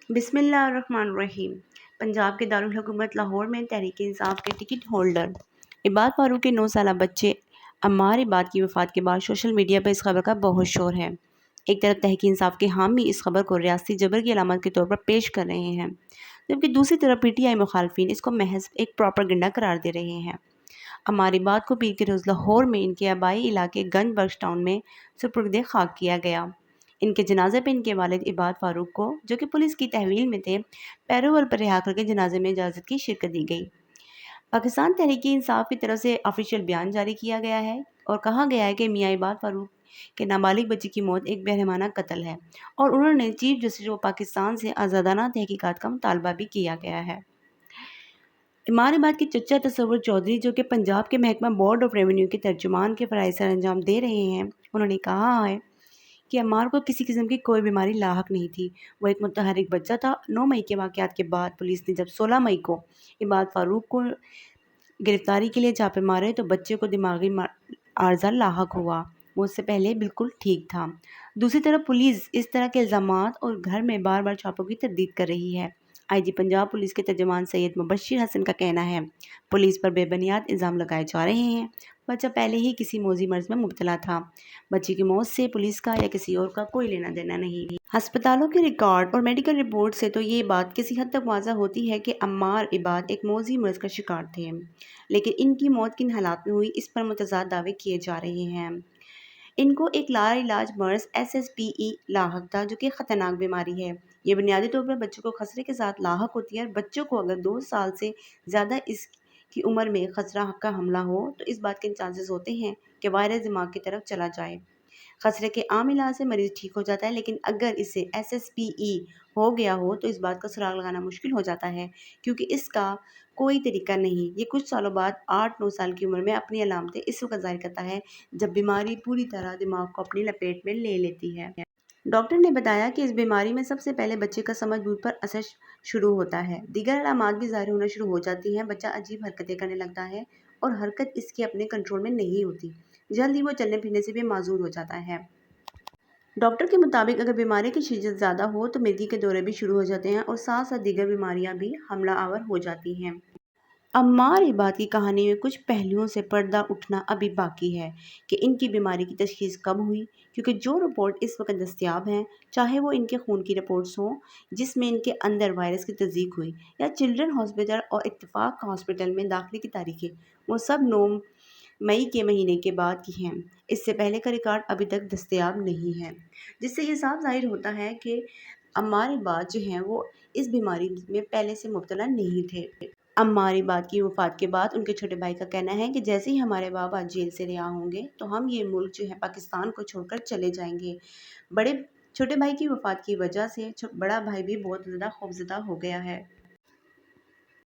बिस्मिल्लाहिर्रहमानिर्रहीम। पंजाब के दारुल हुकूमत लाहौर में तहरीक इंसाफ के टिकट होल्डर इबाद फारूक के 9 साला बच्चे अम्मार इबाद की वफ़ात के बाद सोशल मीडिया पर इस खबर का बहुत शोर है। एक तरफ तहरीक इंसाफ के हामी इस खबर को रियासती जबर की अलामत के तौर पर पेश कर रहे हैं, जबकि दूसरी तरफ PTI मुखालफिन इसको महज एक प्रोपेगेंडा करार दे रहे हैं। अम्मार इबाद को पीर के रोज़ लाहौर में इनके आबाई इलाके गंज बख्श टाउन में सुपुर्द खाक किया गया। इनके जनाजे पे इनके वालिद इबाद फारूक को, जो कि पुलिस की तहवील में थे, पैरोल पर रिहा करके जनाजे में इजाज़त की शिरकत दी गई। पाकिस्तान तहरीक इंसाफ की तरफ से ऑफिशियल बयान जारी किया गया है और कहा गया है कि मियाँ इबाद फारूक के नाबालिग बच्ची की मौत एक बेरहमाना कत्ल है और उन्होंने चीफ जस्टिस ऑफ पाकिस्तान से आज़ादाना तहकीकात का मुतालबा भी किया गया है। अम्मार इबाद के चचा तसव्वुर चौधरी, जो कि पंजाब के महकमा बोर्ड ऑफ रेवेन्यू के तर्जुमान के फ़राइज़ सर अंजाम दे रहे हैं, उन्होंने कहा है कि अम्मार को किसी किस्म की कोई बीमारी लाहक नहीं थी। वो एक मुतहर्रिक बच्चा था। 9 मई के वाक़यात के बाद पुलिस ने जब 16 मई को इबाद फारूक को गिरफ्तारी के लिए छापे मारे तो बच्चे को दिमागी आर्ज़ा लाहक हुआ। वो उससे पहले बिल्कुल ठीक था। दूसरी तरफ पुलिस इस तरह के इल्ज़ामात और घर में बार बार छापों की तरदीद कर रही है। IG पंजाब पुलिस के तर्जुमान सैयद मुबश्शिर हसन का कहना है, पुलिस पर बेबुनियाद इल्ज़ाम लगाए जा रहे हैं। बच्चा पहले ही किसी मौजी मर्ज़ में मुब्तला था। बच्ची की मौत से पुलिस का या किसी और का कोई लेना देना नहीं। अस्पतालों के रिकॉर्ड और मेडिकल रिपोर्ट से तो ये बात किसी हद तक वाज़ह होती है कि अम्मार इबाद एक मौजी मर्ज़ का शिकार थे, लेकिन इनकी मौत किन हालात में हुई, इस पर मुतज़ाद दावे किए जा रहे हैं। इनको एक लाइलाज मर्ज़ SSPE लाहक था, जो कि ख़तरनाक बीमारी है। ये बुनियादी तौर पर बच्चों को खसरे के साथ लाहक होती है और बच्चों को अगर 2 साल से ज़्यादा इसकी उम्र में खसरा का हमला हो तो इस बात के चांसेस होते हैं कि वायरस दिमाग की तरफ चला जाए। खसरे के आम इलाज से मरीज़ ठीक हो जाता है, लेकिन अगर इसे SSPE हो गया हो तो इस बात का सुराग लगाना मुश्किल हो जाता है, क्योंकि इसका कोई तरीका नहीं। ये कुछ सालों बाद 8-9 साल की उम्र में अपनी अलामतें इस वक्त ज़ाहिर करता है जब बीमारी पूरी तरह दिमाग को अपनी लपेट में ले लेती है। डॉक्टर ने बताया कि इस बीमारी में सबसे पहले बच्चे का समझ बूझ पर असर शुरू होता है। दीगर अलामात भी ज़ाहिर होना शुरू हो जाती हैं। बच्चा अजीब हरकतें करने लगता है और हरकत इसके अपने कंट्रोल में नहीं होती। जल्द ही वो चलने फिरने से भी माजूर हो जाता है। डॉक्टर के मुताबिक अगर बीमारी की शिद्दत ज़्यादा हो तो मिर्गी के दौरे भी शुरू हो जाते हैं और साथ साथ दीगर बीमारियां भी हमला आवर हो जाती हैं। अम्मार इबाद की कहानी में कुछ पहलुओं से पर्दा उठना अभी बाकी है कि इनकी बीमारी की तशख़ीस कब हुई, क्योंकि जो रिपोर्ट इस वक्त दस्तयाब हैं, चाहे वो इनके खून की रिपोर्ट्स हों जिसमें इनके अंदर वायरस की तस्दीक हुई, या चिल्ड्रन हॉस्पिटल और इत्तेफाक हॉस्पिटल में दाखिले की तारीखें, वो सब 9 मई के महीने के बाद की हैं। इससे पहले का रिकॉर्ड अभी तक दस्तयाब नहीं है, जिससे ये साफ ज़ाहिर होता है कि अम्मार इबाद जो हैं वो इस बीमारी में पहले से मुब्तला नहीं थे। अम्मार इबाद की वफ़ात के बाद उनके छोटे भाई का कहना है कि जैसे ही हमारे बाबा जेल से रिहा होंगे तो हम ये मुल्क जो है पाकिस्तान को छोड़कर चले जाएंगे। छोटे भाई की वफ़ात की वजह से बड़ा भाई भी बहुत ज़्यादा खौफज़दा हो गया है।